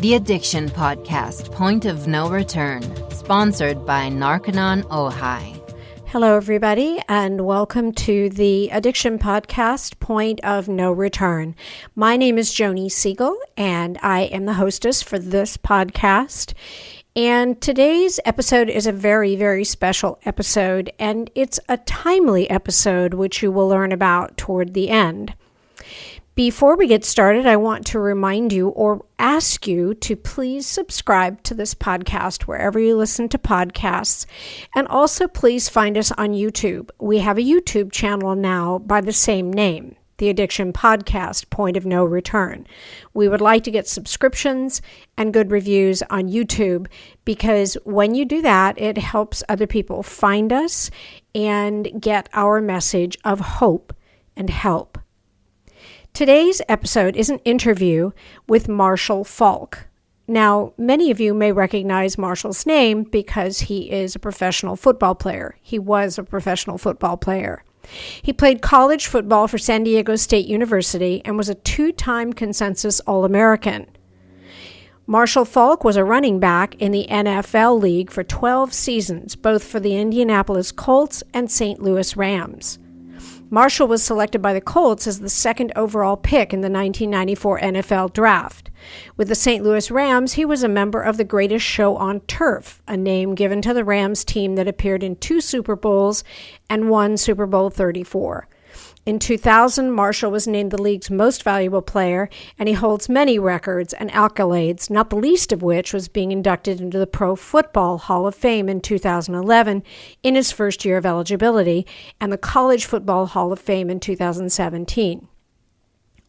The Addiction Podcast, Point of No Return, sponsored by Narconon Ojai. Hello, everybody, and welcome to the Addiction Podcast, Point of No Return. My name is Joni Siegel, and I am the hostess for this podcast. And today's episode is a very, very special episode, and it's a timely episode, which you will learn about toward the end. Before we get started, I want to remind you or ask you to please subscribe to this podcast wherever you listen to podcasts. And also please find us on YouTube. We have a YouTube channel now by the same name, The Addiction Podcast, Point of No Return. We would like to get subscriptions and good reviews on YouTube because when you do that, it helps other people find us and get our message of hope and help. Today's episode is an interview with Marshall Faulk. Now, many of you may recognize Marshall's name because he is a professional football player. He was a professional football player. He played college football for San Diego State University and was a two-time consensus All-American. Marshall Faulk was a running back in the NFL League for 12 seasons, both for the Indianapolis Colts and St. Louis Rams. Marshall was selected by the Colts as the second overall pick in the 1994 NFL Draft. With the St. Louis Rams, he was a member of the Greatest Show on Turf, a name given to the Rams team that appeared in 2 Super Bowls and won Super Bowl 34. In 2000, Marshall was named the league's most valuable player, and he holds many records and accolades, not the least of which was being inducted into the Pro Football Hall of Fame in 2011 in his first year of eligibility, and the College Football Hall of Fame in 2017.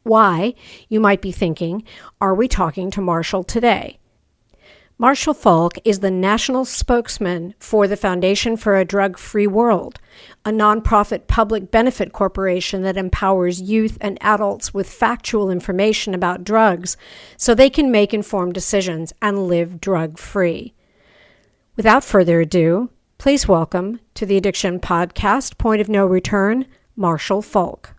Why, you might be thinking, are we talking to Marshall today? Marshall Faulk is the National Spokesman for the Foundation for a Drug-Free World, a nonprofit public benefit corporation that empowers youth and adults with factual information about drugs so they can make informed decisions and live drug-free. Without further ado, please welcome to the Addiction Podcast, Point of No Return, Marshall Faulk.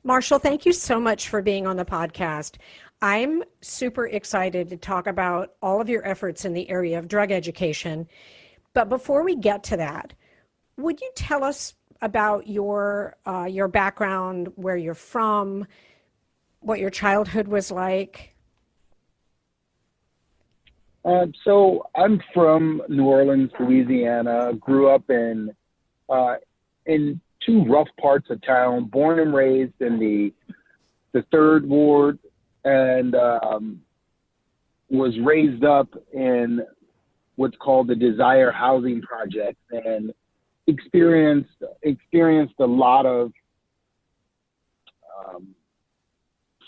Marshall, thank you so much for being on the podcast. I'm super excited to talk about all of your efforts in the area of drug education. But before we get to that, would you tell us about your background, where you're from, what your childhood was like? So I'm from New Orleans, Louisiana. Grew up in 2 rough parts of town. Born and raised in the 3rd Ward. And was raised up in what's called the Desire Housing Project, and experienced a lot of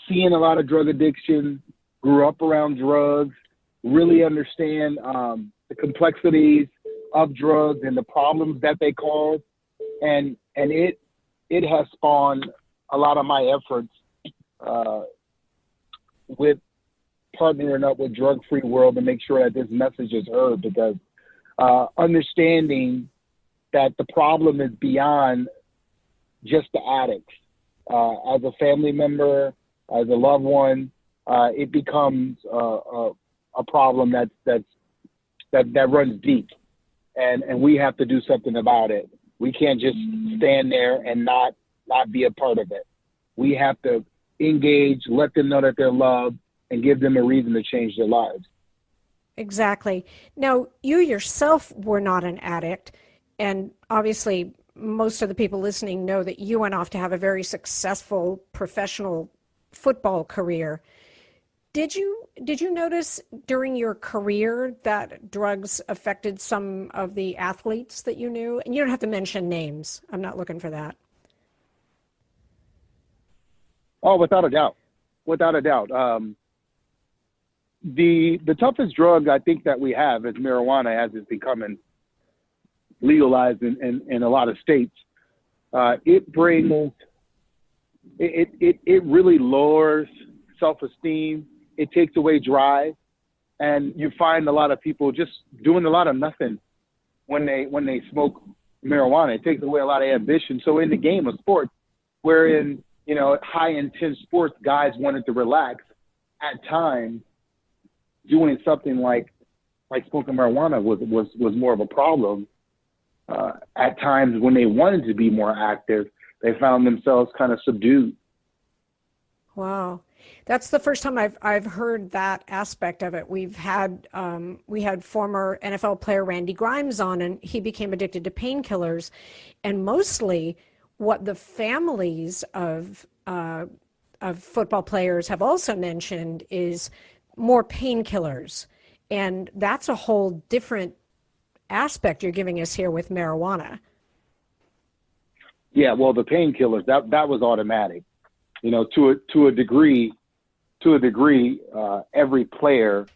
seeing a lot of drug addiction. Grew up around drugs, really understand the complexities of drugs and the problems that they cause, and it has spawned a lot of my efforts with partnering up with Drug-Free World to make sure that this message is heard, because understanding that the problem is beyond just the addicts. As a family member, as a loved one, it becomes a problem that runs deep, and we have to do something about it. We can't just stand there and not be a part of it. We have to engage, let them know that they're loved, and give them a reason to change their lives. Exactly. Now, you yourself were not an addict, and obviously most of the people listening know that you went off to have a very successful professional football career. Did you notice during your career that drugs affected some of the athletes that you knew? And you don't have to mention names. I'm not looking for that. Oh, without a doubt. The toughest drug I think that we have is marijuana, as it's becoming legalized in a lot of states. It really lowers self-esteem. It takes away drive, and you find a lot of people just doing a lot of nothing when they smoke marijuana. It takes away a lot of ambition. So in the game of sports, wherein high intense sports, guys wanted to relax, at times, doing something like smoking marijuana was more of a problem. At times when they wanted to be more active, they found themselves kind of subdued. Wow. That's the first time I've heard that aspect of it. We had former NFL player Randy Grimes on, and he became addicted to painkillers, and mostly what the families of football players have also mentioned is more painkillers, and that's a whole different aspect you're giving us here with marijuana. Yeah, well, the painkillers that was automatic. You know, to a degree, every player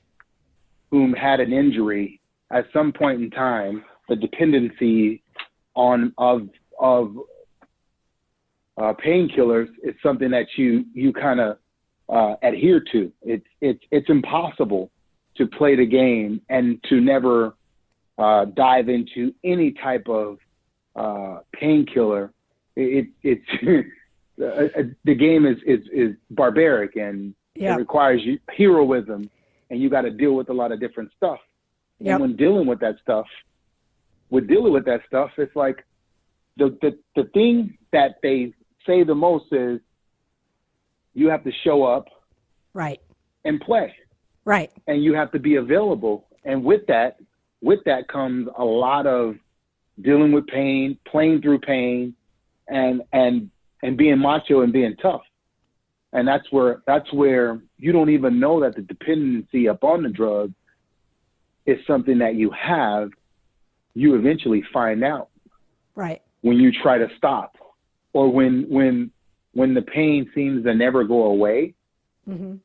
whom had an injury at some point in time, the dependency of painkillers is something that you kind of adhere to. It's impossible to play the game and to never dive into any type of painkiller. It's the game is barbaric, and it requires heroism, and you got to deal with a lot of different stuff. And when dealing with that stuff, it's like the thing that they say the most is you have to show up, right, and play, right, and you have to be available. And with that comes a lot of dealing with pain, playing through pain, and being macho and being tough. And that's where you don't even know that the dependency upon the drug is something that you have. You eventually find out, right, when you try to stop, or when the pain seems to never go away. Mm-hmm.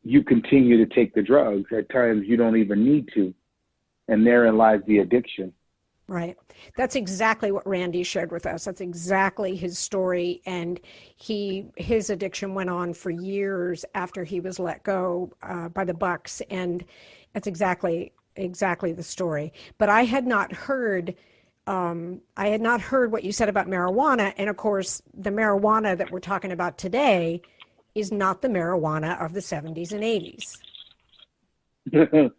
You continue to take the drugs. At times you don't even need to, and therein lies the addiction. Right. That's exactly what Randy shared with us. That's exactly his story. And his addiction went on for years after he was let go by the Bucks. And that's exactly the story. But I had not heard what you said about marijuana. And of course, the marijuana that we're talking about today is not the marijuana of the 70s and 80s.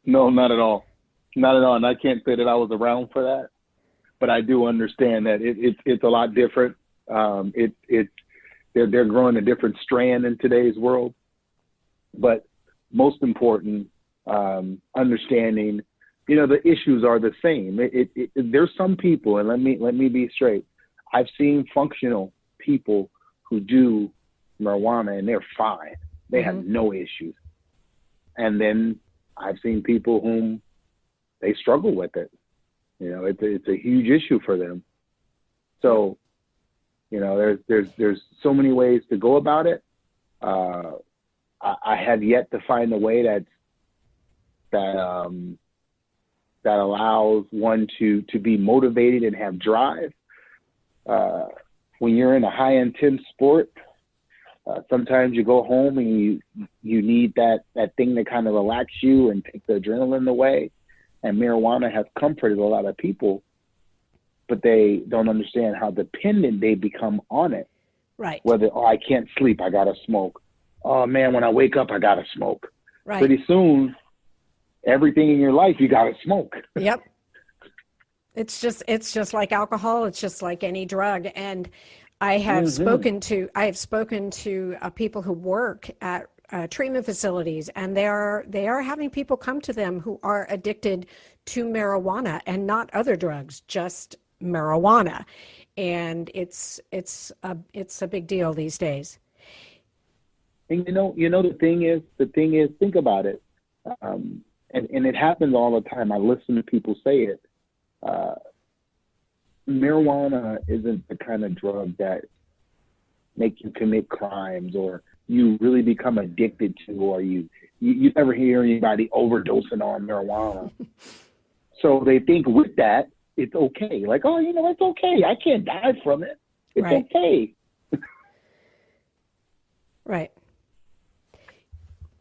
No, not at all. Not at all. And I can't say that I was around for that, but I do understand that it's a lot different. They're growing a different strand in today's world. But most important, understanding, the issues are the same. There's some people, and let me be straight. I've seen functional people who do marijuana and they're fine. They have no issues. And then I've seen people whom they struggle with it. It's a huge issue for them. So, there's so many ways to go about it. I have yet to find a way that allows one to be motivated and have drive. When you're in a high intense sport, sometimes you go home and you need that thing to kind of relax you and take the adrenaline away. And marijuana has comforted a lot of people, but they don't understand how dependent they become on it. Right. Whether, I can't sleep, I gotta smoke. Oh man, when I wake up, I gotta smoke. Right. Pretty soon, everything in your life, you gotta smoke. Yep. It's just like alcohol. It's just like any drug. And I have spoken to people who work at treatment facilities, and they are having people come to them who are addicted to marijuana and not other drugs, just marijuana. And it's a big deal these days. And the thing is, think about it. And it happens all the time. I listen to people say it. Marijuana isn't the kind of drug that make you commit crimes or you really become addicted to, or you never hear anybody overdosing on marijuana. So they think with that, it's okay. Like, oh, it's okay. I can't die from it. It's okay. Right.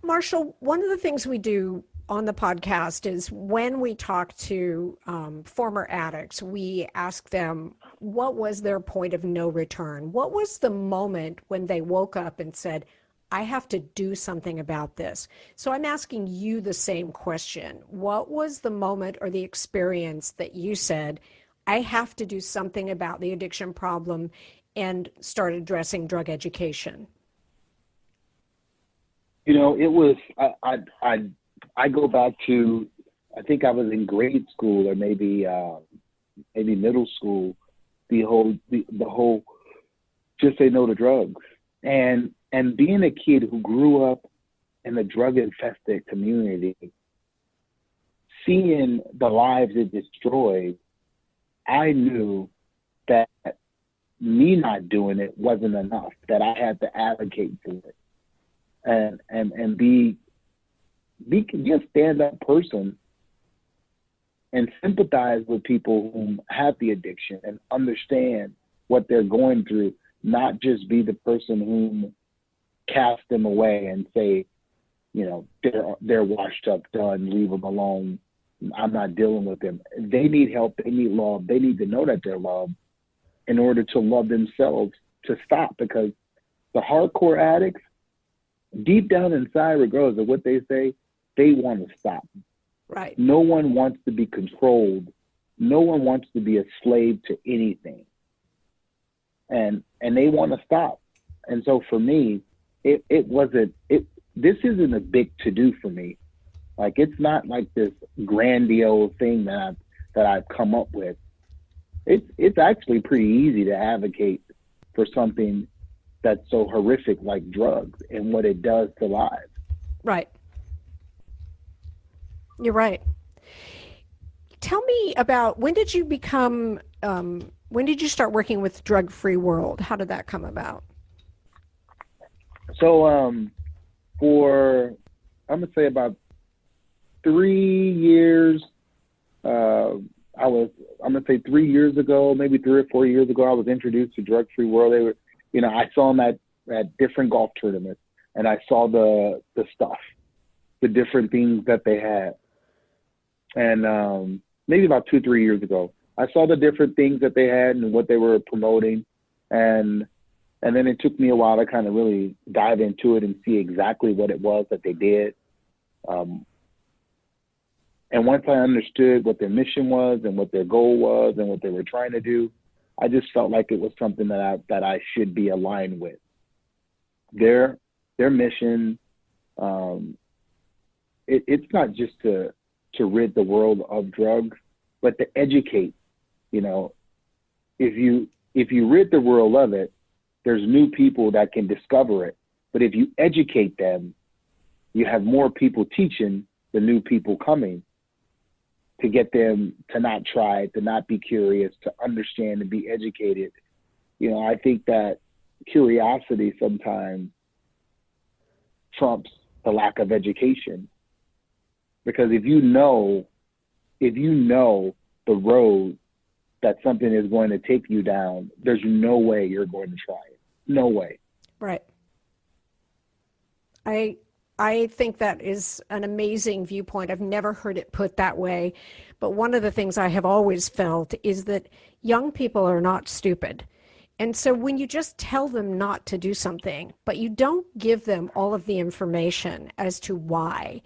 Marshall, one of the things we do on the podcast is when we talk to former addicts, we ask them, what was their point of no return? What was the moment when they woke up and said, I have to do something about this. So I'm asking you the same question. What was the moment or the experience that you said, I have to do something about the addiction problem and start addressing drug education? You know, it was, I go back to, I think I was in grade school or maybe middle school, the whole just say no to drugs. And being a kid who grew up in a drug-infested community, seeing the lives it destroyed, I knew that me not doing it wasn't enough, that I had to advocate for it and be just stand-up person and sympathize with people who have the addiction and understand what they're going through, not just be the person who cast them away and say, you know, they're washed up, done, leave them alone. I'm not dealing with them. They need help. They need love. They need to know that they're loved in order to love themselves to stop, because the hardcore addicts, deep down inside, regardless of what they say, they want to stop. Right. No one wants to be controlled. No one wants to be a slave to anything. And they want to stop. And so for me, this isn't a big to-do for me. Like, it's not like this grandiose thing that I've come up with. It's actually pretty easy to advocate for something that's so horrific like drugs and what it does to lives. Right. You're right. Tell me about, when did you start working with Drug Free World? How did that come about? So I'm gonna say about 3 years, I'm gonna say 3 years ago, maybe 3 or 4 years ago, I was introduced to Drug Free World. They were, you know, I saw them at different golf tournaments, and I saw the stuff, the different things that they had. And maybe about 2-3 years ago, I saw the different things that they had and what they were promoting. And then it took me a while to kind of really dive into it and see exactly what it was that they did. And once I understood what their mission was and what their goal was and what they were trying to do, I just felt like it was something that I should be aligned with. Their mission, it's not just to rid the world of drugs, but to educate. You know, if you rid the world of it, there's new people that can discover it. But if you educate them, you have more people teaching the new people coming to get them to not try, to not be curious, to understand and be educated. You know, I think that curiosity sometimes trumps the lack of education. Because if you know the road that something is going to take you down, there's no way you're going to try it. No way. Right. I think that is an amazing viewpoint. I've never heard it put that way. But one of the things I have always felt is that young people are not stupid. And so when you just tell them not to do something, but you don't give them all of the information as to why,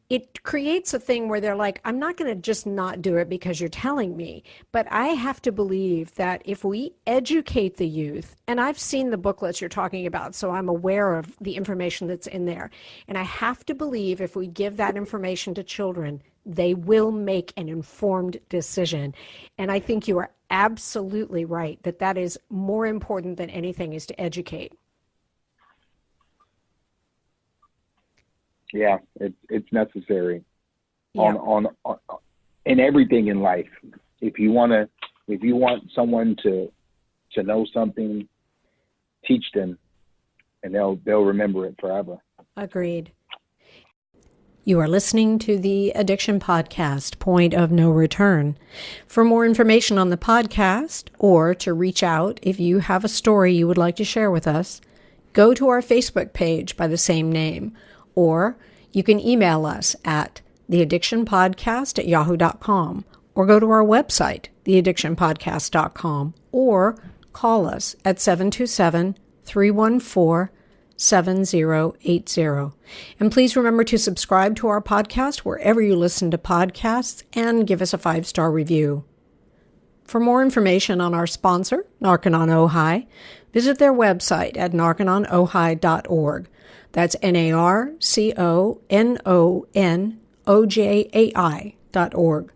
it creates a thing where they're like, I'm not going to just not do it because you're telling me, but I have to believe that if we educate the youth, and I've seen the booklets you're talking about, so I'm aware of the information that's in there, and I have to believe if we give that information to children, they will make an informed decision. And I think you are absolutely right that is more important than anything, is to educate. Yeah, it's necessary. Yeah. On in everything in life. If you want someone to know something, teach them, and they'll remember it forever. Agreed. You are listening to the Addiction Podcast, Point of No Return. For more information on the podcast, or to reach out if you have a story you would like to share with us, go to our Facebook page by the same name, or you can email us at theaddictionpodcast@yahoo.com, or go to our website, theaddictionpodcast.com, or call us at 727-314-0000. 7080. And please remember to subscribe to our podcast wherever you listen to podcasts and give us a 5-star review. For more information on our sponsor, Narconon Ojai, visit their website at narcononohai.org. That's NARCONONOJAI.org.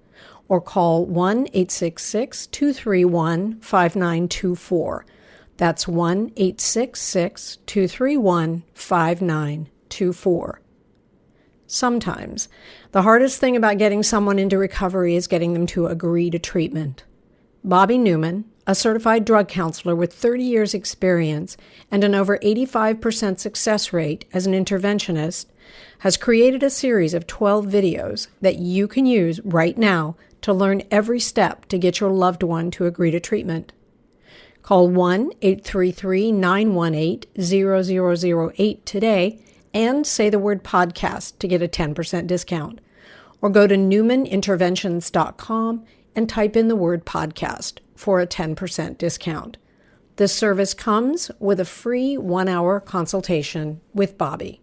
Or call 1-866-231-5924. That's 1-866-231-5924. Sometimes, the hardest thing about getting someone into recovery is getting them to agree to treatment. Bobby Newman, a certified drug counselor with 30 years experience and an over 85% success rate as an interventionist, has created a series of 12 videos that you can use right now to learn every step to get your loved one to agree to treatment. Call 1-833-918-0008 today and say the word podcast to get a 10% discount. Or go to newmaninterventions.com and type in the word podcast for a 10% discount. This service comes with a free 1-hour consultation with Bobby.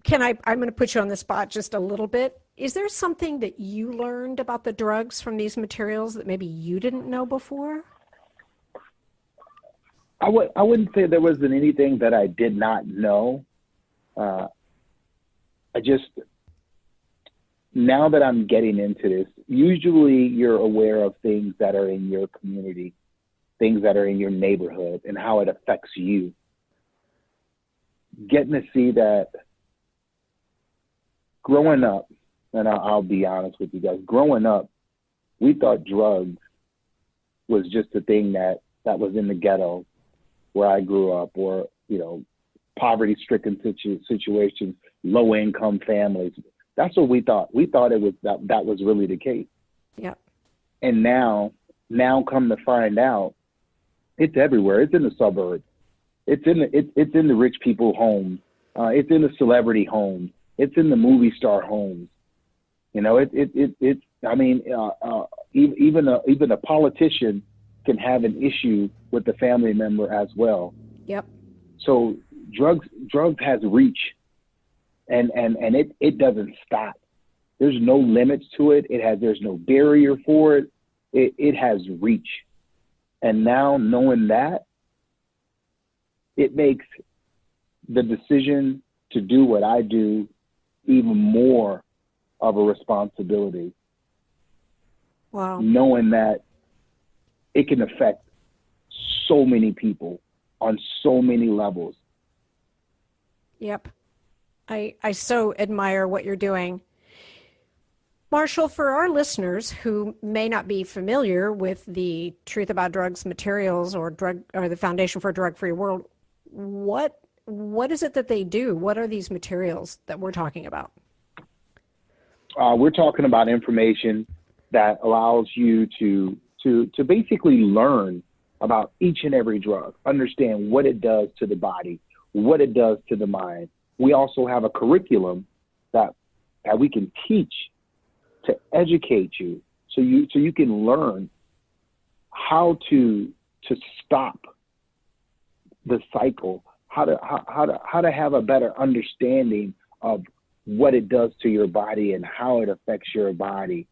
I'm going to put you on the spot just a little bit. Is there something that you learned about the drugs from these materials that maybe you didn't know before? I wouldn't say there wasn't anything that I did not know. Now that I'm getting into this, usually you're aware of things that are in your community, things that are in your neighborhood, and how it affects you. Getting to see that growing up, and I'll be honest with you guys, growing up, we thought drugs was just a thing that was in the ghetto where I grew up, or, poverty-stricken situations, low-income families. That's what we thought. We thought it was that was really the case. Yeah. And now come to find out, it's everywhere. It's in the suburbs. It's in the rich people homes. It's in the celebrity homes. It's in the movie star homes. Even a politician can have an issue with the family member as well. Yep. So drugs has reach, and it doesn't stop. There's no limits to it. There's no barrier for it. It has reach. And now knowing that, it makes the decision to do what I do even more of a responsibility. Wow. Knowing that it can affect so many people on so many levels. Yep. I so admire what you're doing. Marshall, for our listeners who may not be familiar with the Truth About Drugs materials or the Foundation for a Drug-Free World, what is it that they do? What are these materials that we're talking about? We're talking about information that allows you to basically learn about each and every drug, understand what it does to the body, what it does to the mind. We also have a curriculum that we can teach to educate you, so you can learn how to stop the cycle, how to have a better understanding of what it does to your body and how it affects your body.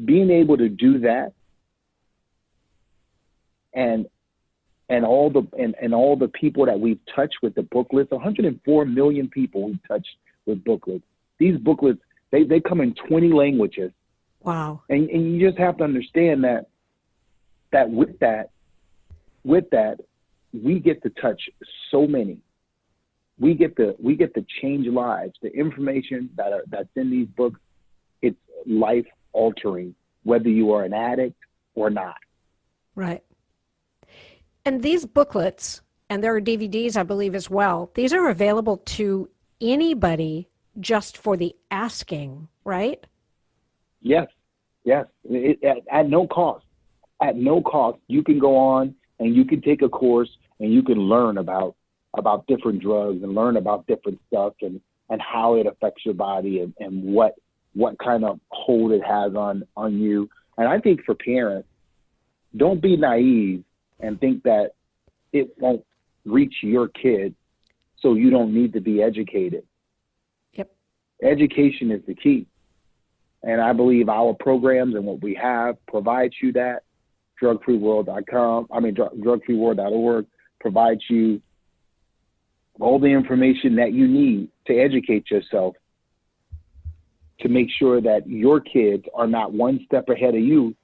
Being able to do that, and all the people that we've touched with the booklets, 104 million people we've touched with booklets. These booklets, they come in 20 languages. Wow. And you just have to understand that with that, we get to touch so many. We get to change lives. The information that's in these books, it's life altering, whether you are an addict or not. Right. And these booklets, and there are DVDs, I believe, as well, these are available to anybody just for the asking, right? Yes. At no cost. At no cost, you can go on and you can take a course and you can learn about different drugs and learn about different stuff and how it affects your body and what kind of hold it has on you. And I think for parents, don't be naive and think that it won't reach your kid so you don't need to be educated. Yep. Education is the key. And I believe our programs and what we have provides you that. drugfreeworld.org provides you all the information that you need to educate yourself to make sure that your kids are not one step ahead of you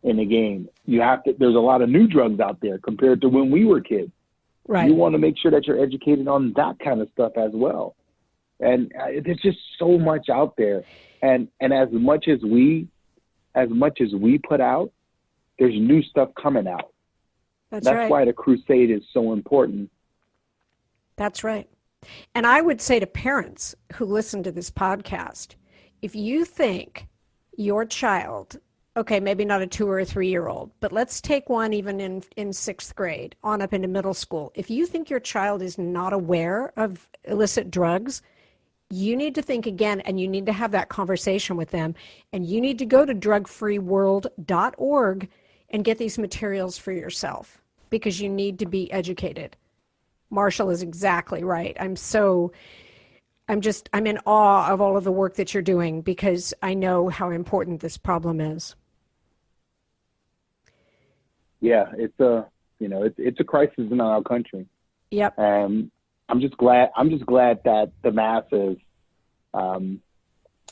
in the game. There's a lot of new drugs out there compared to when we were kids. Right. You want to make sure that you're educated on that kind of stuff as well. And there's just so much out there. And as much as we put out, there's new stuff coming out. That's right. why the crusade is so important. That's right. And I would say to parents who listen to this podcast, if you think your child, okay, maybe not a 2 or a 3-year-old, but let's take one even in 6th grade on up into middle school. If you think your child is not aware of illicit drugs, you need to think again, and you need to have that conversation with them. And you need to go to drugfreeworld.org and get these materials for yourself, because you need to be educated. Marshall is exactly right. I'm in awe of all of the work that you're doing, because I know how important this problem is. Yeah, it's a crisis in our country. Yep. I'm just glad that the masses, and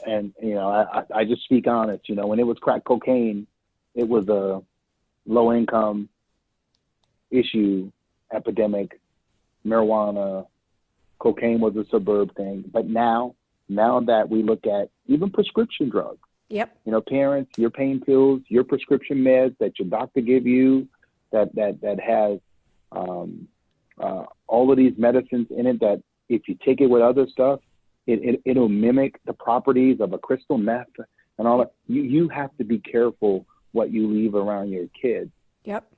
I just speak honest. When it was crack cocaine, it was a low income issue, epidemic. Marijuana, cocaine was a suburb thing. But now that we look at even prescription drugs, yep. Parents, your pain pills, your prescription meds that your doctor give you, that has all of these medicines in it, that if you take it with other stuff, it'll mimic the properties of a crystal meth and all that. You have to be careful what you leave around your kids. Yep.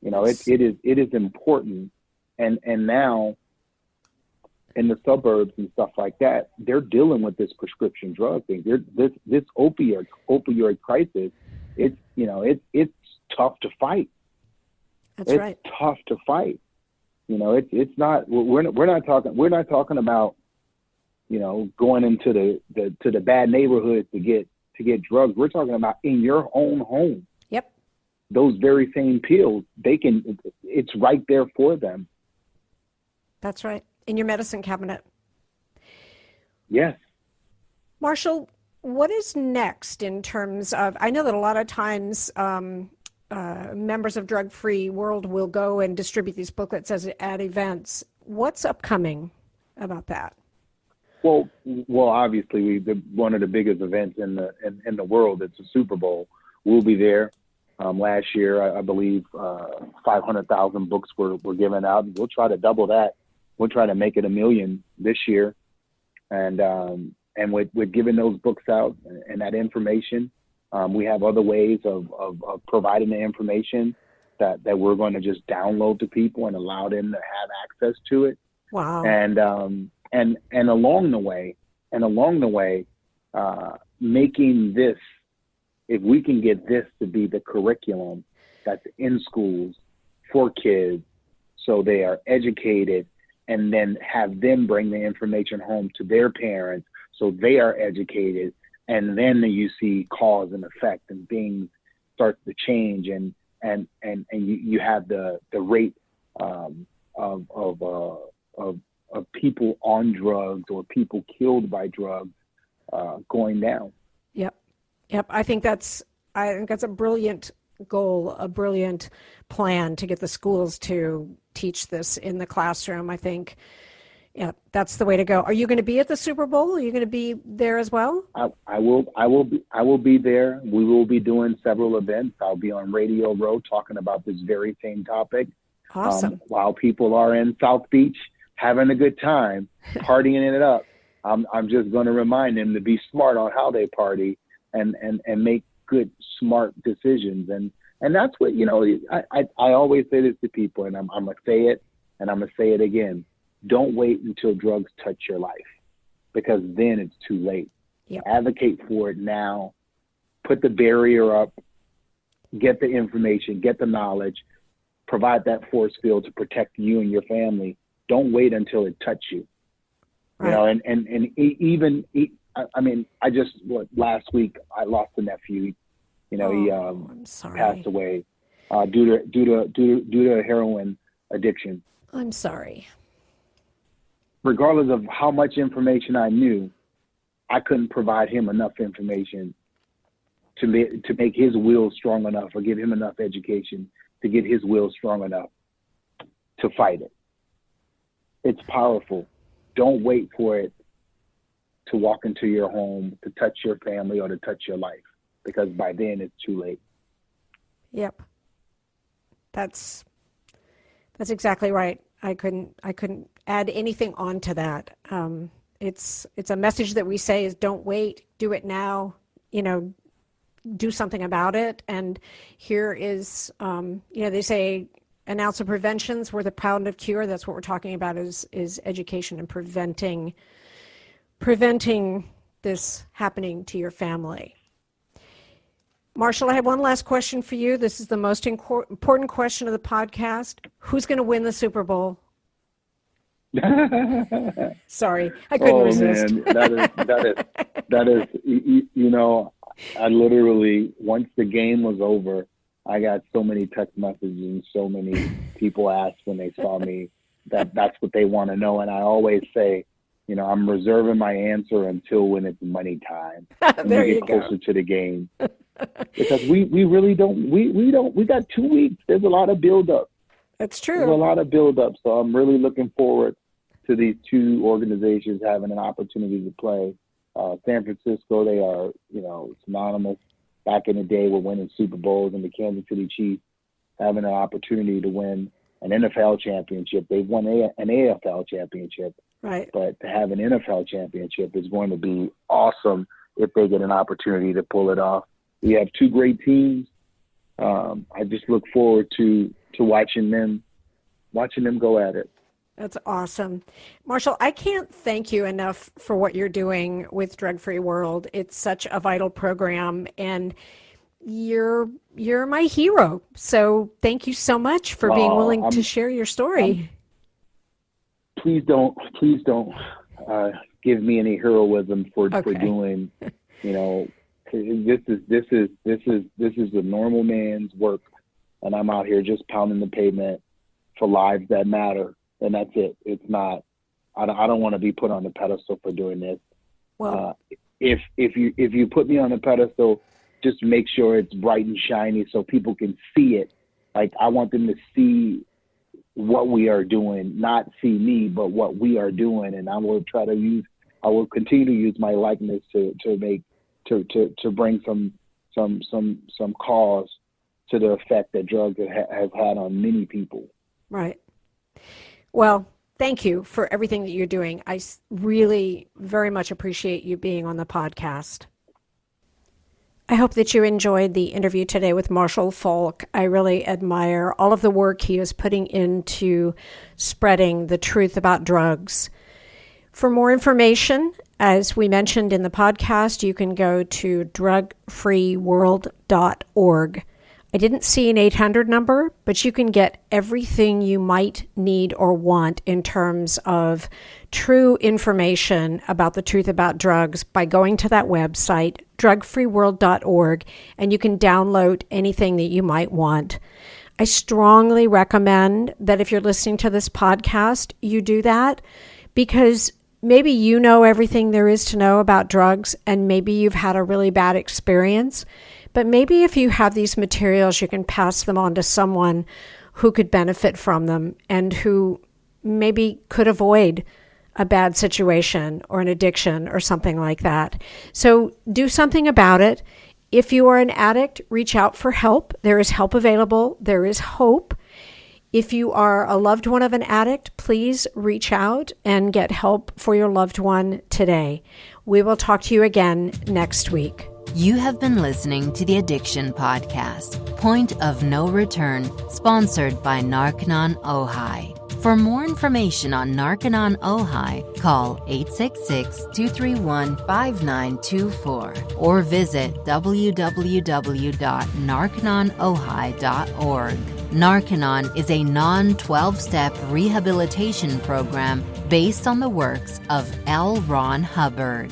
It is important. And now in the suburbs and stuff like that, they're dealing with this prescription drug thing. This opioid crisis, it's tough to fight. That's right. It's tough to fight. It's not. We're not talking about going into the bad neighborhoods to get drugs. We're talking about in your own home. Yep. Those very same pills, it's right there for them. That's right. In your medicine cabinet. Yes. Marshall, what is next in terms of, I know that a lot of times members of Drug Free World will go and distribute these booklets at events. What's upcoming about that? Well, obviously, one of the biggest events in the world, it's the Super Bowl. We'll be there. Last year, I believe 500,000 books were given out. We'll try to double that. We'll try to make it 1 million this year. And with giving those books out and that information, we have other ways of providing the information that we're going to just download to people and allow them to have access to it. Wow. And along the way, making this, if we can get this to be the curriculum that's in schools for kids, so they are educated, and then have them bring the information home to their parents so they are educated, and then you see cause and effect and things start to change, and you have the rate of people on drugs or people killed by drugs going down. Yep. I think that's a brilliant goal, a brilliant plan to get the schools to teach this in the classroom. I think, that's the way to go. Are you going to be at the Super Bowl? Are you going to be there as well? I will be there. We will be doing several events. I'll be on Radio Row talking about this very same topic. Awesome. While people are in South Beach having a good time, partying it up, I'm just going to remind them to be smart on how they party and make good, smart decisions. And that's what, I always say this to people, and I'm going to say it, and I'm going to say it again. Don't wait until drugs touch your life, because then it's too late. Yep. Advocate for it now. Put the barrier up. Get the information. Get the knowledge. provide that force field to protect you and your family, don't wait until it touches you. Right. Last week I lost a nephew. He I'm sorry. passed away due to heroin addiction. I'm sorry. Regardless of how much information I knew, I couldn't provide him enough information to make his will strong enough, or give him enough education to get his will strong enough to fight it. It's powerful. Don't wait for it to walk into your home, to touch your family, or to touch your life, because by then it's too late. Yep. That's exactly right. I couldn't add anything on to that. It's a message that we say is don't wait, do it now, do something about it. And here is, they say an ounce of prevention's worth a pound of cure. That's what we're talking about is education and preventing this happening to your family. Marshall, I have one last question for you. This is the most important question of the podcast. Who's going to win the Super Bowl? Sorry, I couldn't resist. Man, that is, I literally, once the game was over, I got so many text messages and so many people asked when they saw me that's what they want to know. And I always say, I'm reserving my answer until when it's money time. There we you get go. closer to the game. Because we really don't, we got 2 weeks. There's a lot of build-up. That's true. There's a lot of build-up. So I'm really looking forward to these two organizations having an opportunity to play. San Francisco, they are, synonymous. Back in the day, we're winning Super Bowls, and the Kansas City Chiefs having an opportunity to win an NFL championship. They've won an AFL championship. Right. But to have an NFL championship is going to be awesome if they get an opportunity to pull it off. We have 2 great teams. I just look forward to watching them go at it. That's awesome. Marshall, I can't thank you enough for what you're doing with Drug Free World. It's such a vital program, and you're my hero. So thank you so much for being willing to share your story. Please don't give me any heroism for doing, this is a normal man's work, and I'm out here just pounding the pavement for lives that matter. And that's it. It's not. I don't want to be put on the pedestal for doing this. Well, if you put me on the pedestal, just make sure it's bright and shiny so people can see it. Like, I want them to see what we are doing, not see me, but what we are doing. And I will continue to use my likeness to bring some cause to the effect that drugs have had on many people. Right. Well, thank you for everything that you're doing. I really very much appreciate you being on the podcast. I hope that you enjoyed the interview today with Marshall Faulk. I really admire all of the work he is putting into spreading the truth about drugs. For more information, as we mentioned in the podcast, you can go to drugfreeworld.org. I didn't see an 800 number, but you can get everything you might need or want in terms of true information about the truth about drugs by going to that website, drugfreeworld.org, and you can download anything that you might want. I strongly recommend that if you're listening to this podcast, you do that, because maybe you know everything there is to know about drugs, and maybe you've had a really bad experience. But maybe if you have these materials, you can pass them on to someone who could benefit from them and who maybe could avoid a bad situation or an addiction or something like that. So do something about it. If you are an addict, reach out for help. There is help available. There is hope. If you are a loved one of an addict, please reach out and get help for your loved one today. We will talk to you again next week. You have been listening to the Addiction Podcast, Point of No Return, sponsored by Narconon Ojai. For more information on Narconon Ojai, call 866-231-5924 or visit www.narcononojai.org. Narconon is a non-12-step rehabilitation program based on the works of L. Ron Hubbard.